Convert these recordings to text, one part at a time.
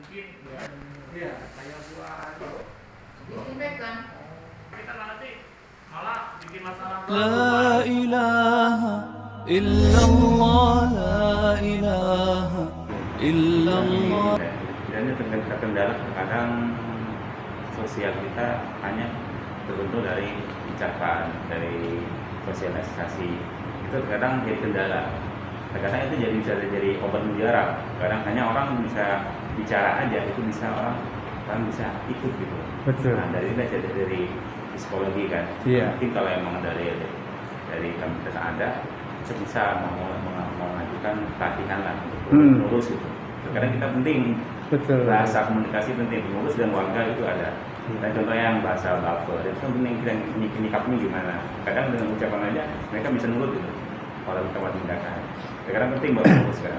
mungkin ya kayak buat disinfektan. kita nanti malah bikin masalah. La ilaha illallah, la ilaha illallah. Dan itu terkendala terkadang sosial kita hanya terbentuk dari ucapan, dari sosialisasi. Itu terkadang jadi kendala. Terkadang itu bisa jadi obat mujarab. Kadang hanya orang bisa bicara aja, itu bisa orang bisa ikut gitu. Betul. Nah, dari psikologi kan. Iya. Mungkin kalau emang dari komunitas ada, itu bisa mengajukan pelatihan lah untuk pengurus gitu. Kadang kita penting. Betul. Bahasa komunikasi penting, pengurus dan warga itu ada. Dan contohnya yang bahasa baper, itu kan penting kita nyikapnya gimana. Kadang dengan ucapan aja mereka bisa nurut gitu. Kalau kita buat tindakan. Kadang penting buat pengurus kan.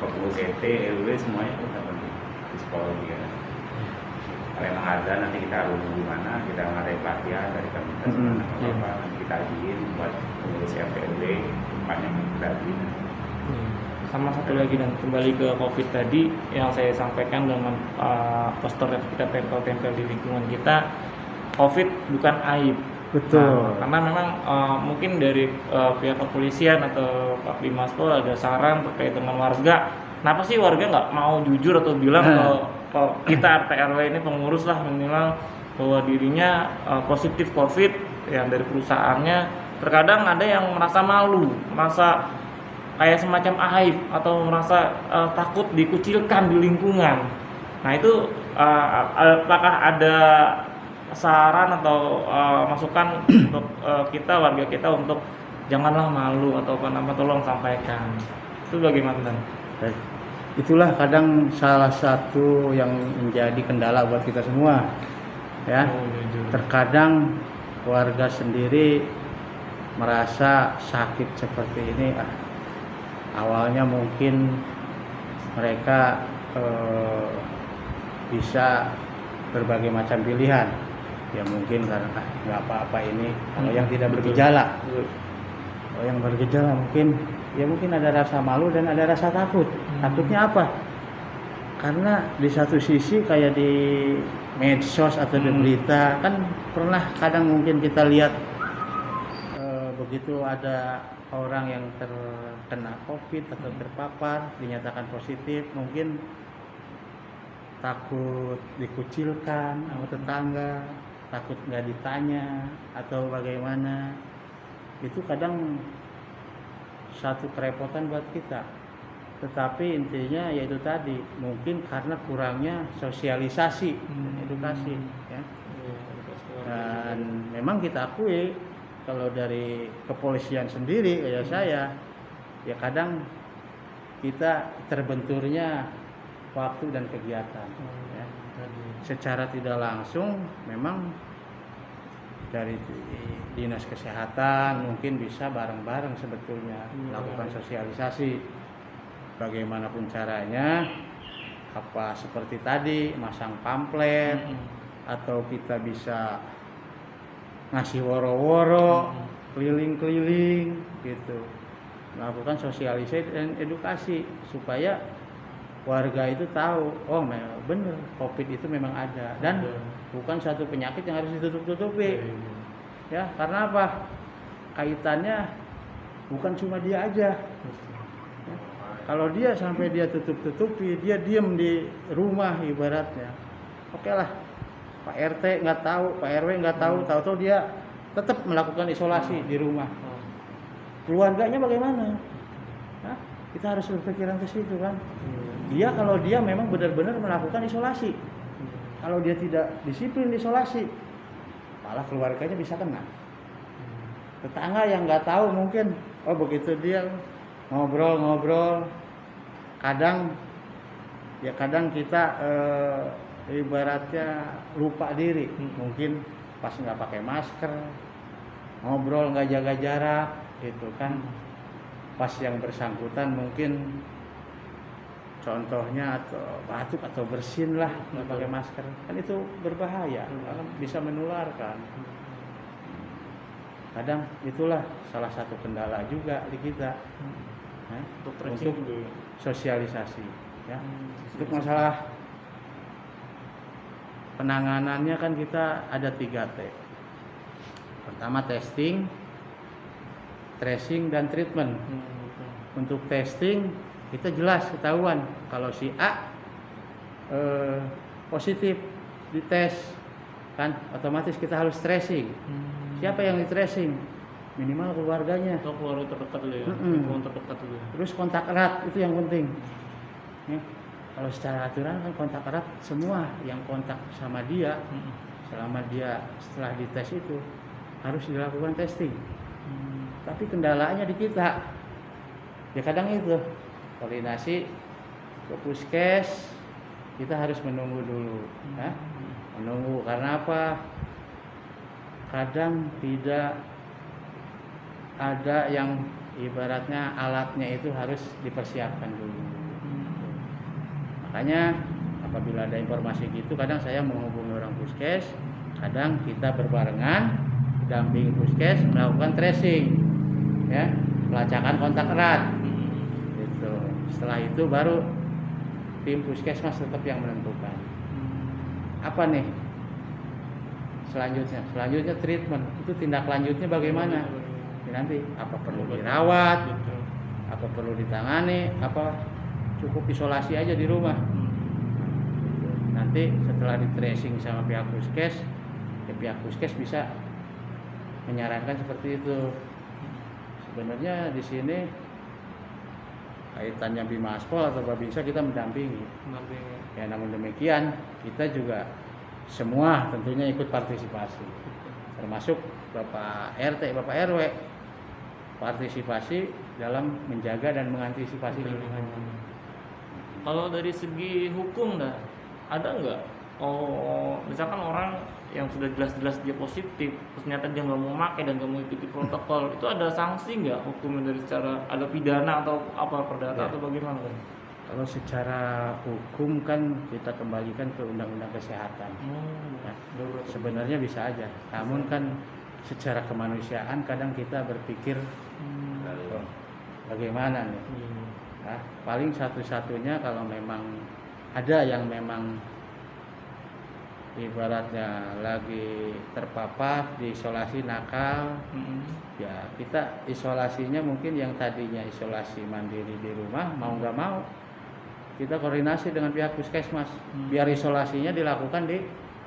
Pengurus RT, RW semuanya itu kan penting. Psikologi kan. Kalau emang ada nanti kita harus gimana, kita ngadain pelatihan dari komunitas apa, nanti kita ajuin buat pengurus RT RW, tempatnya kita ajuin. Sama satu lagi, dan kembali ke COVID tadi yang saya sampaikan dengan poster yang kita tempel-tempel di lingkungan kita, COVID bukan aib. Betul. Karena memang mungkin dari pihak kepolisian atau Pak Bimaspol ada saran terkait dengan warga. Kenapa sih warga nggak mau jujur atau bilang kalau kita RT RW ini pengurus lah minimal bahwa dirinya positif COVID yang dari perusahaannya. Terkadang ada yang merasa malu, merasa kayak semacam aib atau merasa takut dikucilkan di lingkungan. Nah itu apakah ada saran atau masukan untuk kita, warga kita, untuk janganlah malu atau apa nama, tolong sampaikan. Itu bagaimana? Itulah kadang salah satu yang menjadi kendala buat kita semua, ya. Terkadang warga sendiri merasa sakit seperti ini. Awalnya mungkin mereka bisa berbagai macam pilihan, ya mungkin karena nggak apa-apa ini. Kalau yang tidak bergejala, kalau yang bergejala mungkin ada rasa malu dan ada rasa takut. Takutnya apa? Karena di satu sisi kayak di medsos atau di berita kan pernah kadang mungkin kita lihat begitu ada orang yang terkena COVID atau terpapar dinyatakan positif, mungkin takut dikucilkan sama tetangga, takut nggak ditanya atau bagaimana. Itu kadang satu kerepotan buat kita. Tetapi intinya yaitu tadi, mungkin karena kurangnya sosialisasi, edukasi, ya. Dan memang kita akui kalau dari kepolisian sendiri kayak saya, ya kadang kita terbenturnya waktu dan kegiatan. Ya. Secara tidak langsung memang dari dinas kesehatan mungkin bisa bareng-bareng sebetulnya melakukan sosialisasi. Bagaimanapun caranya, apa seperti tadi masang pamflet atau kita bisa ngasih woro-woro, keliling-keliling gitu, melakukan sosialisasi dan edukasi supaya warga itu tahu, oh bener COVID itu memang ada dan bukan satu penyakit yang harus ditutup-tutupi. Ya, karena apa? Kaitannya bukan cuma dia aja. Ya, kalau dia sampai dia tutup-tutupi, dia diem di rumah ibaratnya, oke lah. Pak RT nggak tahu, Pak RW nggak tahu, tahu-tahu dia tetap melakukan isolasi di rumah. Keluarganya bagaimana? Nah, kita harus berpikiran ke situ kan. Dia kalau dia memang benar-benar melakukan isolasi, kalau dia tidak disiplin isolasi, malah keluarganya bisa kena. Tetangga yang nggak tahu mungkin, oh begitu dia ngobrol-ngobrol, kadang kita ibaratnya lupa diri, mungkin pas nggak pakai masker, ngobrol nggak jaga jarak, gitu kan. Pas yang bersangkutan mungkin contohnya atau batuk atau bersin lah nggak pakai masker, kan itu berbahaya, bisa menularkan. Kadang itulah salah satu kendala juga di kita, untuk sosialisasi, ya. Untuk masalah penanganannya kan kita ada 3T. Pertama testing, tracing, dan treatment. Untuk testing kita jelas ketahuan kalau si A positif dites, kan otomatis kita harus tracing. Siapa yang di tracing? Minimal keluarganya. Atau keluarga terdekat dulu ya. Mm-mm. Lingkungan terdekat dulu ya. Terus kontak erat itu yang penting. Ya, kalau secara aturan kan kontak erat semua yang kontak sama dia selama dia setelah dites itu harus dilakukan testing. Tapi kendalanya di kita. Ya kadang itu koordinasi ke puskes kita harus menunggu dulu. Ya. Menunggu karena apa? Kadang tidak ada yang ibaratnya alatnya itu harus dipersiapkan dulu. Makanya apabila ada informasi gitu kadang saya menghubungi orang puskes, kadang kita berbarengan dampingi puskes melakukan tracing, ya, pelacakan kontak erat. Gitu. Setelah itu baru tim puskesmas tetap yang menentukan. Apa nih? Selanjutnya treatment. Itu tindak lanjutnya bagaimana? Ya, nanti apa perlu dirawat, apa perlu ditangani, apa cukup isolasi aja di rumah. Nanti setelah di tracing sama pihak puskes, ya pihak puskes bisa menyarankan seperti itu. Sebenarnya di sini kaitannya Bimaspol atau Babinsa kita mendampingi. Ya namun demikian kita juga semua tentunya ikut partisipasi, termasuk Bapak RT, Bapak RW, partisipasi dalam menjaga dan mengantisipasi lingkungan. Kalau dari segi hukum dah, ada nggak? Oh, misalkan orang yang sudah jelas-jelas dia positif, terus ternyata dia nggak mau pakai dan nggak mau ikuti protokol, itu ada sanksi nggak hukumnya dari secara ada pidana atau apa perdata atau bagaimana kan? Kalau secara hukum kan kita kembalikan ke Undang-Undang Kesehatan. Nah, sebenarnya bisa aja, namun kan secara kemanusiaan kadang kita berpikir bagaimana nih. Nah, paling satu-satunya kalau memang ada yang memang ibaratnya lagi terpapar di isolasi nakal, ya kita isolasinya mungkin yang tadinya isolasi mandiri di rumah mau nggak mau kita koordinasi dengan pihak puskesmas biar isolasinya dilakukan di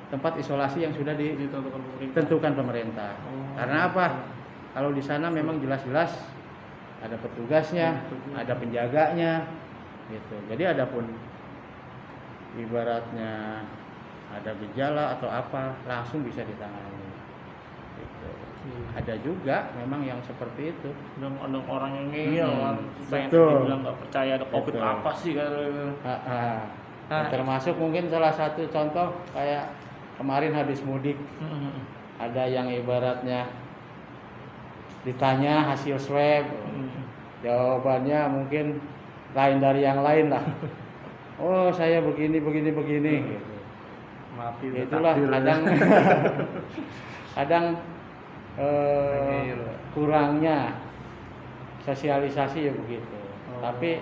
tempat isolasi yang sudah ditentukan pemerintah. Karena apa? Kalau di sana memang jelas-jelas ada petugasnya, ada penjaganya, gitu. Jadi adapun ibaratnya ada gejala atau apa langsung bisa ditangani. Gitu. Ada juga memang yang seperti itu. Dan ada orang yang ngeyel kan, saya Betul. bilang nggak percaya ada COVID Betul. apa sih kan? Nah, termasuk mungkin salah satu contoh kayak kemarin habis mudik ada yang ibaratnya ditanya hasil swab, jawabannya mungkin lain dari yang lain lah. Oh saya begini. Gitu. Mati Itulah kadang kadang kurangnya sosialisasi ya begitu. Tapi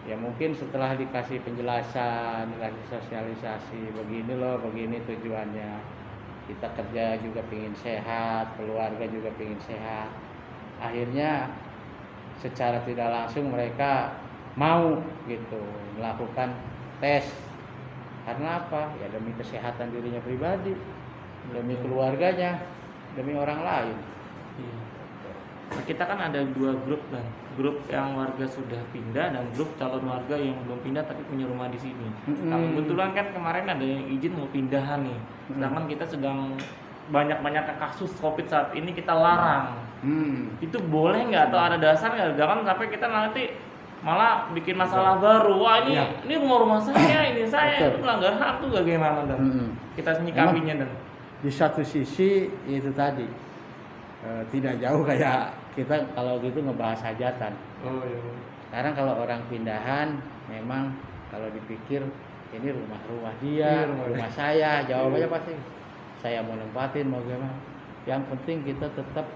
ya mungkin setelah dikasih penjelasan, dikasih sosialisasi begini tujuannya, kita kerja juga pingin sehat, keluarga juga pingin sehat, akhirnya secara tidak langsung mereka mau gitu melakukan tes. Karena apa? Ya demi kesehatan dirinya pribadi, demi keluarganya, demi orang lain. Nah, kita kan ada dua grup kan, grup yang warga sudah pindah dan grup calon warga yang belum pindah tapi punya rumah di sini. Nah, kebetulan kan kemarin ada yang izin mau pindahan nih, sedangkan kita sedang banyak-banyaknya kasus COVID saat ini kita larang. Itu boleh nggak atau ada dasar nggak? Jangan sampai kita nanti malah bikin masalah baru. Wah ini rumah saya, ini saya itu melanggar HAM tuh bagaimana dan kita menyikapinya dan di satu sisi itu tadi tidak jauh kayak kita kalau gitu ngebahas hajatan. Sekarang kalau orang pindahan memang kalau dipikir ini rumah dia, rumah saya, jawabannya pasti saya mau nempatin mau gimana. Yang penting kita tetap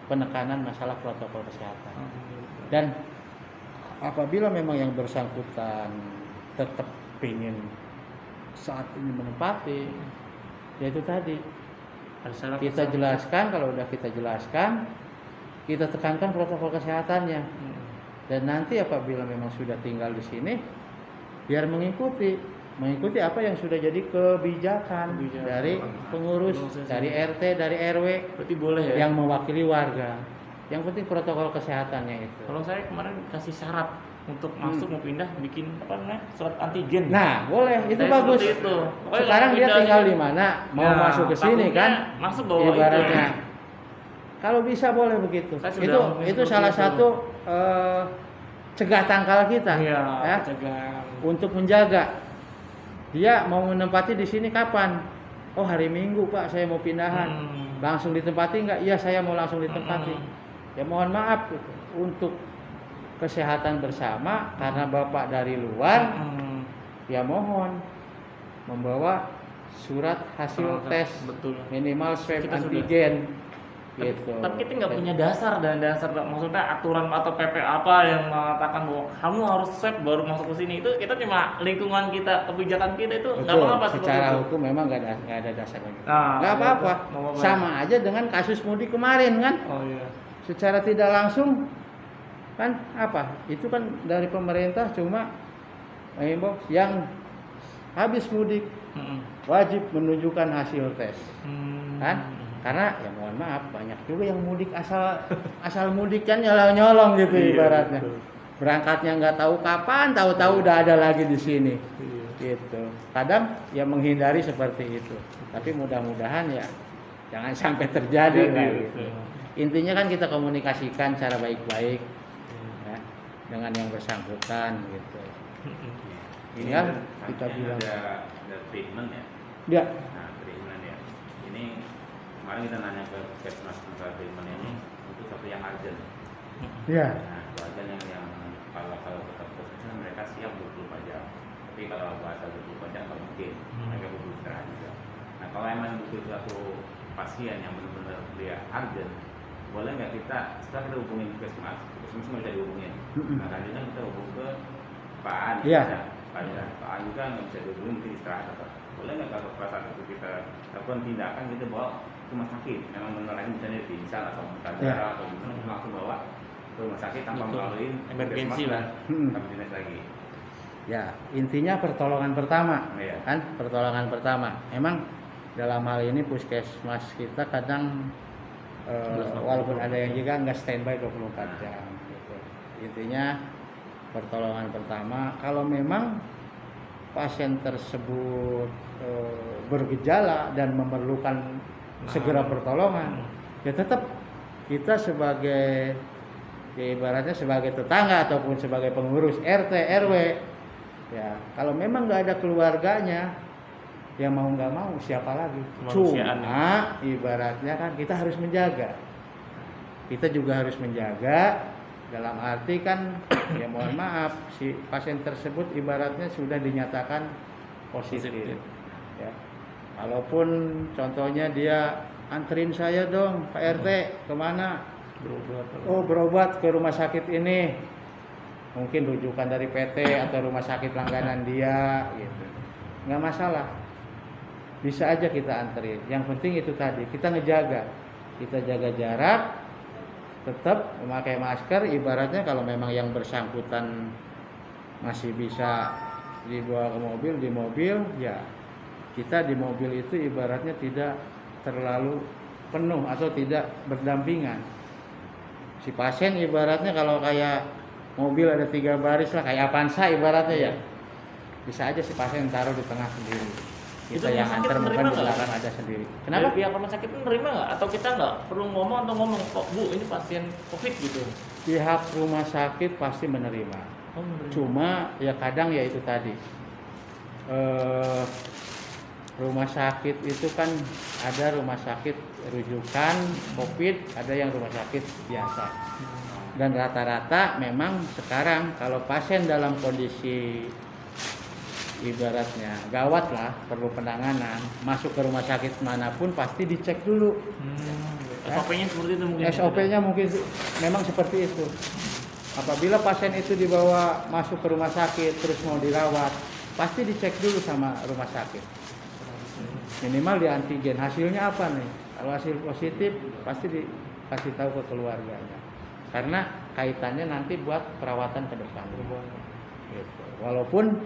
penekanan masalah protokol kesehatan. Dan apabila memang yang bersangkutan tetap ingin saat ini menempati, yaitu tadi Harus ada kita kesadaran. jelaskan. Kalau udah kita jelaskan, kita tekankan protokol kesehatannya. Dan nanti apabila memang sudah tinggal di sini, biar mengikuti apa yang sudah jadi kebijakan dari pengurus, dari RT, dari RW Berarti boleh ya? yang mewakili warga. Yang penting protokol kesehatannya itu. Kalau saya kemarin kasih syarat untuk masuk mau pindah bikin apa namanya surat antigen. Nah, boleh, itu Saya bagus. seperti itu. Pokoknya Sekarang kalau dia pindah tinggal ini- di mana, mau Ya, masuk ke sini takutnya kan? masuk bawa Ibaratnya. itu. Kalau bisa boleh begitu. Saya sudah Itu ngomongin itu seperti salah itu. satu cegah tangkal kita, Iya, ya, pencegahan. untuk menjaga. Dia mau menempati di sini kapan? Oh, hari Minggu Pak, saya mau pindahan. Langsung ditempati nggak? Iya, saya mau langsung ditempati. Ya mohon maaf gitu. Untuk kesehatan bersama, karena Bapak dari luar, ya mohon membawa surat hasil tes Betul. minimal swab Kita sudah- antigen gitu. Tapi kita nggak punya dasar, dan dasar maksudnya aturan atau PP apa yang mengatakan bahwa kamu harus swab baru masuk ke sini. Itu kita cuma lingkungan kita, kebijakan kita itu nggak Betul, apa-apa seperti secara itu. hukum memang nggak ada dasarnya. Nah, Nggak apa-apa, nggak apa-apa. sama aja dengan kasus mudik kemarin kan. Oh iya. Secara tidak langsung kan apa? Itu kan dari pemerintah cuma mengimbau yang habis mudik wajib menunjukkan hasil tes, kan? Karena ya mohon maaf, banyak juga yang mudik asal mudik kan nyolong gitu Iya, ibaratnya. betul. Berangkatnya nggak tahu kapan, tahu-tahu udah ada lagi di sini. Iya. Gitu. Kadang ya menghindari seperti itu. Tapi mudah-mudahan ya jangan sampai terjadi lah, gitu. Intinya kan kita komunikasikan cara baik-baik ya, dengan yang bersangkutan gitu. Ini Ya, kan kita artinya bilang. ada treatment ya. Ya, Nah, treatment ya. Ini kemarin kita nanya ke puskesmas masalah treatment ini untuk satu yang urgent. ya. Nah, itu urgent yang kalau tetap puskesmas mereka siap 24 jam. Tapi kalau bahasa 24 jam nggak mungkin, mereka butuh istirahat juga. Nah, kalau emang butuh suatu pasien yang benar-benar dia urgent, boleh nggak kita setelah kita hubungin puskesmas nggak bisa dihubungin. Nah, selanjutnya kita hubung ke Pak An. Iya. Pak An juga nggak bisa dihubungin, mungkin istirahat atau boleh nggak kalau pada saat itu kita lakukan tindakan kita bawa ke rumah sakit, memang benar misalnya pingsan atau muntah darah atau misalnya langsung bawa ke rumah sakit tanpa Betul. melalui Emergensi puskesmas lah. dan tanpa dinas lagi. Ya, intinya pertolongan pertama. Iya. Kan pertolongan pertama. Emang dalam hal ini puskesmas kita kadang walaupun ada yang juga nggak standby 24 jam gitu. Intinya pertolongan pertama, kalau memang pasien tersebut bergejala dan memerlukan segera pertolongan, ya tetap kita sebagai ya ibaratnya sebagai tetangga ataupun sebagai pengurus RT RW, ya kalau memang nggak ada keluarganya, ya mau nggak mau siapa lagi? Kemanusiaan. Cuma ibaratnya kan kita harus menjaga, kita juga harus menjaga dalam arti kan ya mohon maaf si pasien tersebut ibaratnya sudah dinyatakan positif. Ya. Walaupun contohnya dia anterin saya dong Pak RT kemana? Berobat. Oh berobat ke rumah sakit ini, mungkin rujukan dari PT atau rumah sakit langganan dia gitu, nggak masalah, bisa aja kita anterin. Yang penting itu tadi kita ngejaga, kita jaga jarak, tetap memakai masker. Ibaratnya kalau memang yang bersangkutan masih bisa dibawa ke mobil, di mobil ya kita di mobil itu ibaratnya tidak terlalu penuh atau tidak berdampingan. Si pasien ibaratnya kalau kayak mobil ada 3 baris lah, kayak Avanza ibaratnya ya, bisa aja si pasien taruh di tengah sendiri, kita Itu yang rumah sakit antar mungkin menerima di nggak? belakang ada sendiri. Dari Kenapa? pihak rumah sakit itu menerima nggak? Atau kita nggak perlu ngomong atau ngomong kok Bu ini pasien COVID gitu? Pihak rumah sakit pasti menerima. Oh, menerima. Cuma ya kadang ya itu tadi rumah sakit itu kan ada rumah sakit rujukan COVID, ada yang rumah sakit biasa. Dan rata-rata memang sekarang kalau pasien dalam kondisi ibaratnya gawat lah, perlu penanganan, masuk ke rumah sakit manapun pasti dicek dulu. SOP-nya seperti itu mungkin. SOP-nya mungkin memang seperti itu. Apabila pasien itu dibawa masuk ke rumah sakit terus mau dirawat, pasti dicek dulu sama rumah sakit. Minimal di antigen, hasilnya apa nih? Kalau hasil positif pasti dikasih tahu ke keluarganya. Karena kaitannya nanti buat perawatan ke depan. Gitu. Walaupun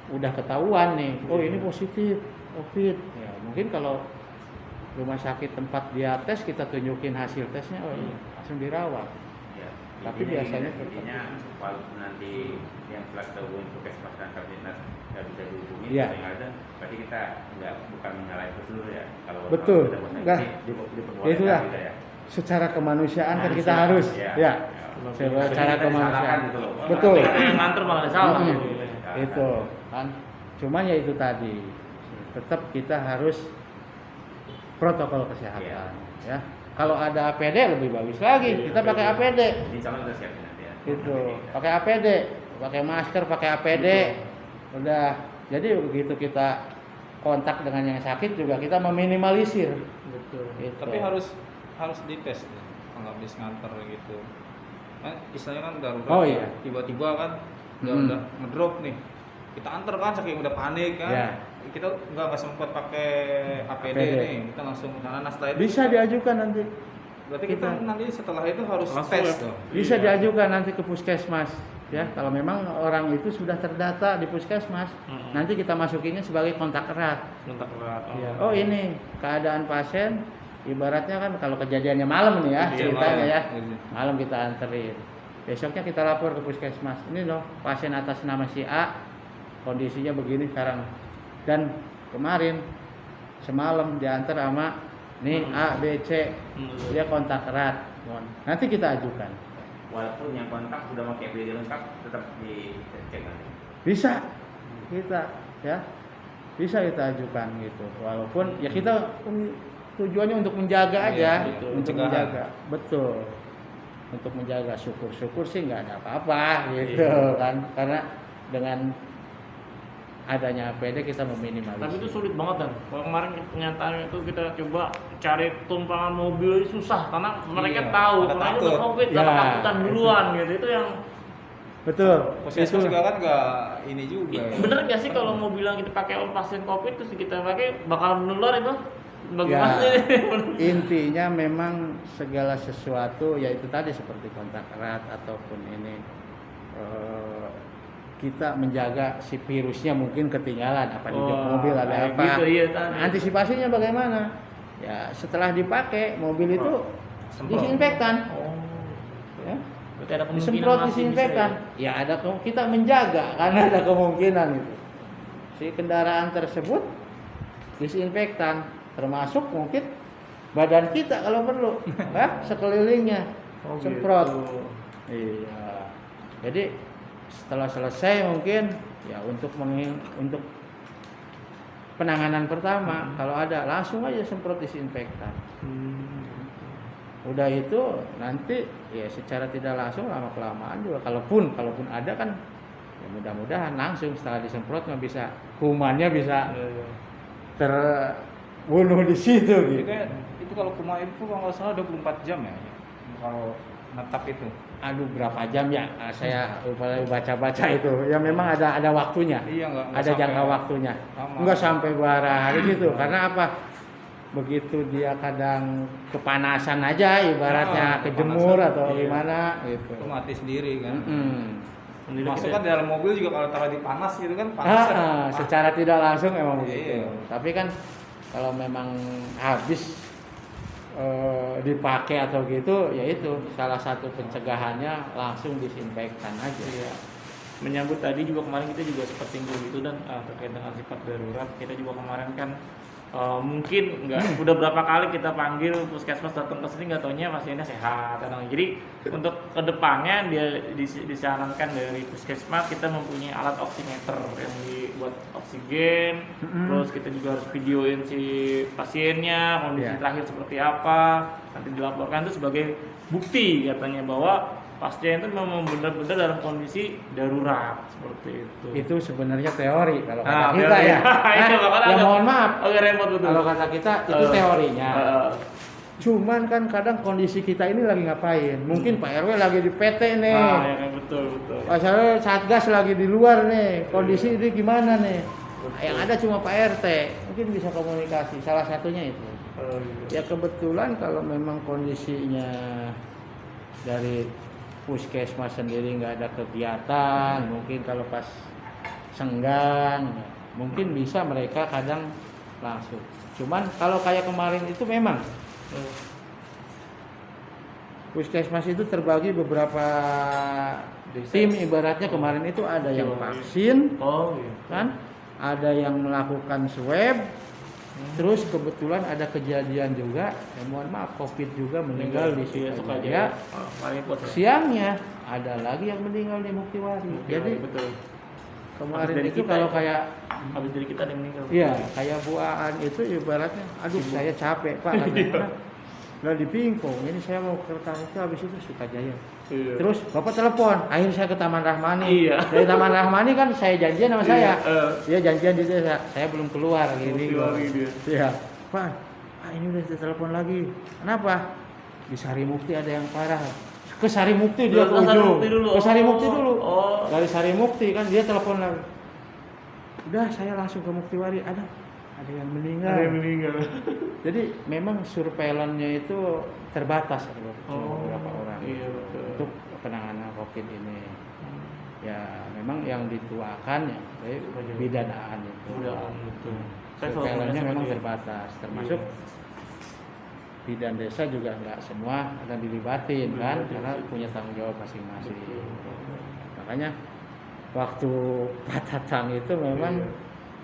udah ketahuan nih, oh ini positif COVID. Ya, mungkin kalau rumah sakit tempat dia tes kita tunjukin hasil tesnya, oh iya, langsung dirawat. Ya, Tapi biasanya intinya walaupun nanti yang setelah kita hubungi puskesmas dan kabinetnas nggak bisa dihubungi, Iya. yang ada, berarti kita bukan menyalahin prosedur ya. Kalau Betul. kalau kita Enggak. diperbolehkan Itulah. gitu ya. secara kemanusiaan kan kita Manusia, harus ya. ya, Secara secara kemanusiaan gitu loh. betul. Kita yang nganter malah salah. Mm-mm. gitu. Itu kan, cuman ya itu tadi, tetap kita harus protokol kesehatan ya. Kalau ada APD lebih bagus lagi, kita pakai APD. Insya Allah kita siapin nanti ya. Itu pakai APD, pakai masker, pakai APD, udah. Jadi begitu kita kontak dengan yang sakit juga kita meminimalisir. Betul. Gitu. Tapi harus dites nih, kalau habis nganter gitu. Kan istilahnya kan darurat. Oh, ya. iya. Tiba-tiba kan udah ngedrop nih. Kita anter kan saking udah panik kan. Ya. Kita nggak sempat pakai APD APD. nih. Kita langsung ke sana. Nah, setelah itu Bisa diajukan nanti. berarti kita nanti setelah itu harus Langsung tes ya. dong. Bisa diajukan nanti ke puskesmas ya. Kalau memang orang itu sudah terdata di puskesmas, nanti kita masukinnya sebagai kontak erat. Kontak erat. Ya. Oh ini keadaan pasien, ibaratnya kan kalau kejadiannya malam nih ya Iya, ceritanya malam. ya, Iya. malam kita anterin. Besoknya kita lapor ke puskesmas. Ini loh pasien atas nama si A, kondisinya begini sekarang. Dan kemarin semalam diantar sama nih A, B, C, dia kontak erat. Nanti kita ajukan. Walaupun yang kontak sudah pakai APD lengkap, tetap dicek nanti. Bisa kita ya, bisa kita ajukan gitu. Walaupun ya kita tujuannya untuk menjaga aja, Iya, betul. untuk Pencegahan. menjaga, betul, untuk menjaga. Syukur-syukur sih nggak ada apa-apa gitu Iya. kan, karena dengan adanya APD kita meminimalisir. Tapi itu sulit banget kan. Kalau kemarin kenyataannya itu kita coba cari tumpangan mobil itu susah karena mereka Iya, tahu pada kalau takut. udah COVID Ya, takutan duluan gitu. Itu yang Betul. Puskesmas Itu juga kan nggak ini juga. bener gak sih kalau mau bilang kita pakai pasien COVID terus kita pakai bakal menular itu? Bagaimana? Ya, intinya memang segala sesuatu yaitu tadi seperti kontak erat ataupun ini kita menjaga si virusnya mungkin ketinggalan apa di jok mobil ada kayak apa. gitu, iya, tadi. Antisipasinya bagaimana? Ya setelah dipakai mobil itu disinfektan. Oh. Ya. Berarti ada kemungkinan Disemprot masih disinfektan. bisa Ya ada kita menjaga karena ada kemungkinan itu. Si kendaraan tersebut disinfektan termasuk mungkin badan kita kalau perlu, ya, sekelilingnya Oh, semprot. gitu. Iya. Jadi setelah selesai mungkin ya untuk penanganan pertama kalau ada langsung aja semprot disinfektan. Udah itu nanti ya secara tidak langsung lama kelamaan juga kalaupun ada kan ya mudah-mudahan langsung setelah disemprot nggak bisa kumannya bisa Iya. terbunuh di situ Jadi gitu. kan itu kalau kumaha itu kalau nggak salah 24 jam ya. Kalau netap itu. Aduh berapa jam ya saya lupa lagi baca-baca itu ya memang ada waktunya. Iya nggak Ada sampai- jangka waktunya. Lama. Enggak sampai beberapa hari gitu. Karena apa? Begitu dia kadang kepanasan aja ibaratnya kejemur kepanasan, atau iya. gimana gitu. Itu mati sendiri kan. Sendiri Masuk kita- kan di dalam mobil juga kalau taruh di panas gitu kan panas. Secara tidak langsung emang Iya. begitu. Tapi kan kalau memang habis dipakai atau gitu, ya itu salah satu pencegahannya langsung disinfektan aja. Iya. Menyambut tadi juga kemarin kita juga sempat singgung gitu dan terkait dengan sifat darurat kita juga kemarin kan mungkin nggak udah berapa kali kita panggil puskesmas datang ke sini nggak taunya pasiennya sehat kadang. Jadi untuk kedepannya dia disarankan dari puskesmas kita mempunyai alat oximeter yang dibuat oksigen, terus kita juga harus videoin si pasiennya kondisi Iya. terakhir seperti apa, nanti dilaporkan itu sebagai bukti katanya bahwa pasien itu memang benar-benar dalam kondisi darurat seperti itu. Itu sebenarnya teori kalau kata Nah, kita teori. ya. Itu Hah? makanya Ya agak- mohon maaf. Agak repot betul. Kalau kata kita itu teorinya. Cuman kan kadang kondisi kita ini lagi ngapain? Mungkin Pak RW lagi di PT nih. Ah, ya, kayak betul. Masalahnya Satgas lagi di luar nih, kondisi ini gimana nih? Yang ada cuma Pak RT, mungkin bisa komunikasi. Salah satunya itu. Ya kebetulan kalau memang kondisinya dari puskesmas sendiri nggak ada kegiatan, mungkin kalau pas senggang, mungkin bisa mereka kadang langsung. Cuman kalau kayak kemarin itu memang puskesmas itu terbagi beberapa tim, ibaratnya kemarin itu ada yang vaksin, kan? Ada yang melakukan swab, terus kebetulan ada kejadian juga, mohon maaf, COVID juga meninggal di Sukajaya. Siangnya ada lagi yang meninggal di Muktiwari. Jadi betul. kemarin Habis dari itu kita kalau ya? kayak Habis dari kita ada yang meninggal. iya, kayak buaan itu ibaratnya, aduh saya capek Pak, katanya, lah di Pingpong, ini saya mau ke Tamuka, habis itu Sukajaya. Iya. Terus Bapak telepon, akhirnya saya ke Taman Rahmani. Iya. Dari Taman Rahmani kan saya janjian sama saya. Iya, Dia janjian di desa, saya belum keluar gini. Muktiwari dia. Iya. Pak, ini udah telepon lagi. Kenapa? Di Sarimukti ada yang parah. Ke Sarimukti dia ke ujung. Ke Sarimukti dulu. Oh. Dari Sarimukti kan dia telepon lagi. Udah saya langsung ke Muktiwari, ada yang meninggal. Jadi memang surveillance-nya itu terbatas cuma beberapa orang. Iya betul. Untuk penanganan COVID ini. Ya memang yang dituakan ya bidanaan itu. Betul. Surveillance-nya memang terbatas, termasuk bidan desa juga nggak semua akan dilibatin kan, karena punya tanggung jawab masing-masing. Makanya waktu Pak Tatang itu memang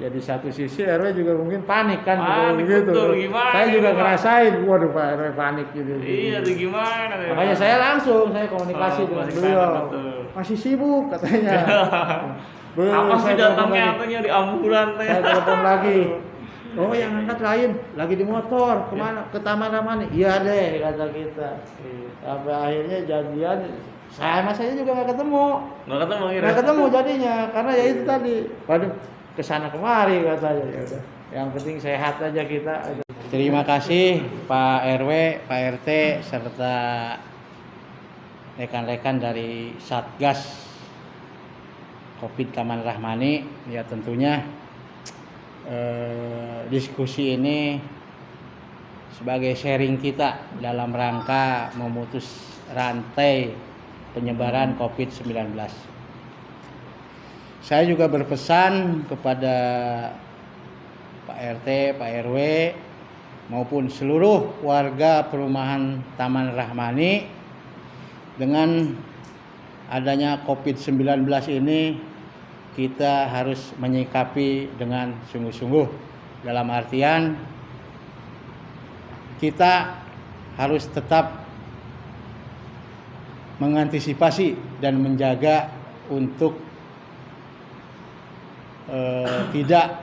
ya di satu sisi RW juga mungkin panik kan, Panik, betul. Gimana saya juga ini, Pak? ngerasain, waduh Pak RW panik gitu. Iya, tuh gimana? Makanya saya komunikasi dengan masih beliau. sana, betul. Masih sibuk katanya. Apa sih Saya telepon datangnya lagi. katanya di ambulan teh? Saya telepon lagi. Oh yang angkat lain, lagi di motor, kemana? Ke Taman Rahmani. Iya deh kata kita. Sampai akhirnya janjian, saya juga nggak ketemu. Nggak ketemu jadinya, karena ya itu tadi. Waduh, kesana kemari katanya. Ya udah. Yang penting sehat aja kita. Terima kasih Pak RW, Pak RT serta rekan-rekan dari Satgas COVID Taman Rahmani. Ya tentunya diskusi ini sebagai sharing kita dalam rangka memutus rantai penyebaran COVID-19. Saya juga berpesan kepada Pak RT, Pak RW maupun seluruh warga perumahan Taman Rahmani, dengan adanya COVID-19 ini kita harus menyikapi dengan sungguh-sungguh, dalam artian kita harus tetap mengantisipasi dan menjaga untuk tidak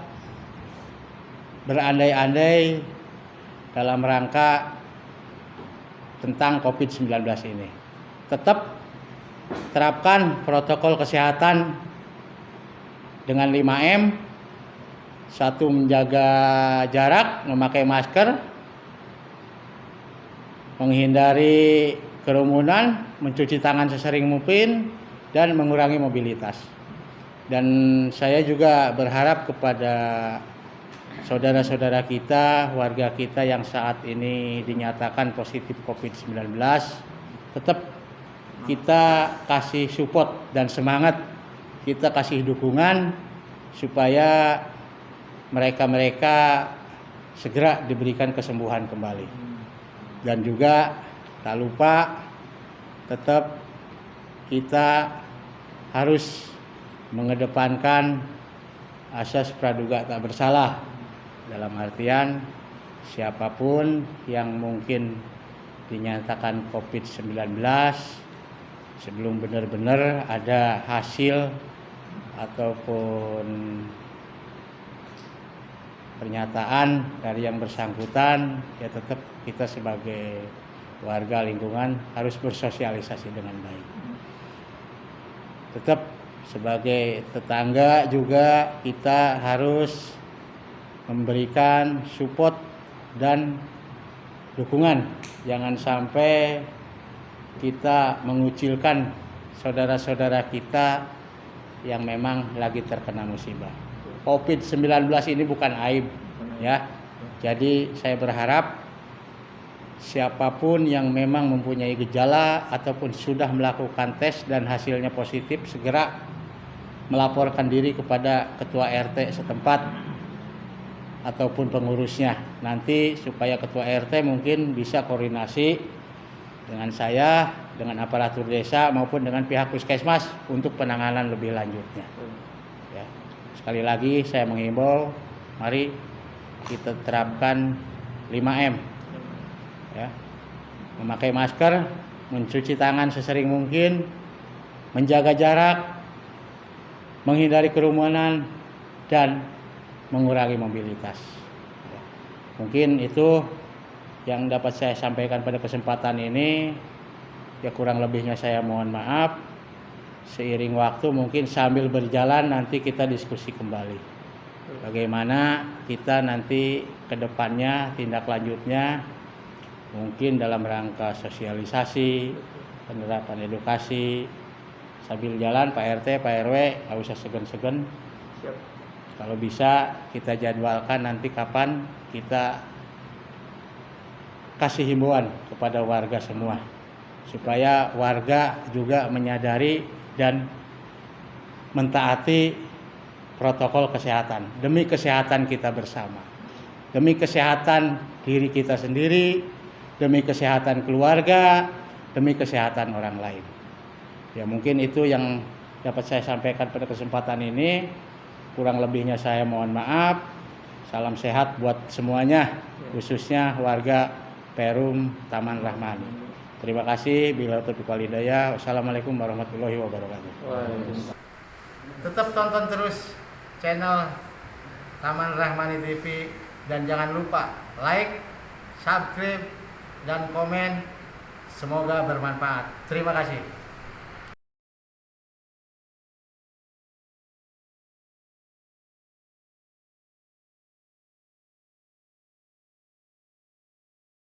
berandai-andai dalam rangka tentang COVID-19 ini. Tetap terapkan protokol kesehatan dengan 5M. 1, menjaga jarak, memakai masker, menghindari kerumunan, mencuci tangan sesering mungkin, dan mengurangi mobilitas. Dan saya juga berharap kepada saudara-saudara kita, warga kita yang saat ini dinyatakan positif COVID-19, tetap kita kasih support dan semangat, kita kasih dukungan supaya mereka segera diberikan kesembuhan kembali. Dan juga tak lupa tetap kita harus mengedepankan asas praduga tak bersalah, dalam artian siapapun yang mungkin dinyatakan COVID-19 sebelum benar-benar ada hasil ataupun pernyataan dari yang bersangkutan, ya tetap kita sebagai warga lingkungan harus bersosialisasi dengan baik. Tetap sebagai tetangga juga kita harus memberikan support dan dukungan. Jangan sampai kita mengucilkan saudara-saudara kita yang memang lagi terkena musibah. COVID-19 ini bukan aib ya. Jadi saya berharap siapapun yang memang mempunyai gejala ataupun sudah melakukan tes dan hasilnya positif segera melaporkan diri kepada ketua RT setempat ataupun pengurusnya. Nanti supaya ketua RT mungkin bisa koordinasi dengan saya, dengan aparatur desa maupun dengan pihak puskesmas untuk penanganan lebih lanjutnya. Ya. Sekali lagi saya menghimbau, mari kita terapkan 5M. Ya, memakai masker, mencuci tangan sesering mungkin, menjaga jarak, menghindari kerumunan, dan mengurangi mobilitas. Ya. Mungkin itu yang dapat saya sampaikan pada kesempatan ini. Ya, kurang lebihnya saya mohon maaf. Seiring waktu mungkin sambil berjalan nanti kita diskusi kembali. Bagaimana kita nanti ke depannya tindak lanjutnya, mungkin dalam rangka sosialisasi, penerapan edukasi, sambil jalan Pak RT, Pak RW, nggak usah segan-segan. Kalau bisa kita jadwalkan nanti kapan kita kasih himbauan kepada warga semua, supaya warga juga menyadari dan mentaati protokol kesehatan demi kesehatan kita bersama, demi kesehatan diri kita sendiri, demi kesehatan keluarga, demi kesehatan orang lain. Ya, mungkin itu yang dapat saya sampaikan pada kesempatan ini. Kurang lebihnya saya mohon maaf. Salam sehat buat semuanya, khususnya warga Perum Taman Rahmani. Terima kasih. Bila taufiq wal hidayah. Wassalamualaikum warahmatullahi wabarakatuh. Tetap tonton terus channel Taman Rahmani TV dan jangan lupa like, subscribe, dan komen. Semoga bermanfaat. Terima kasih.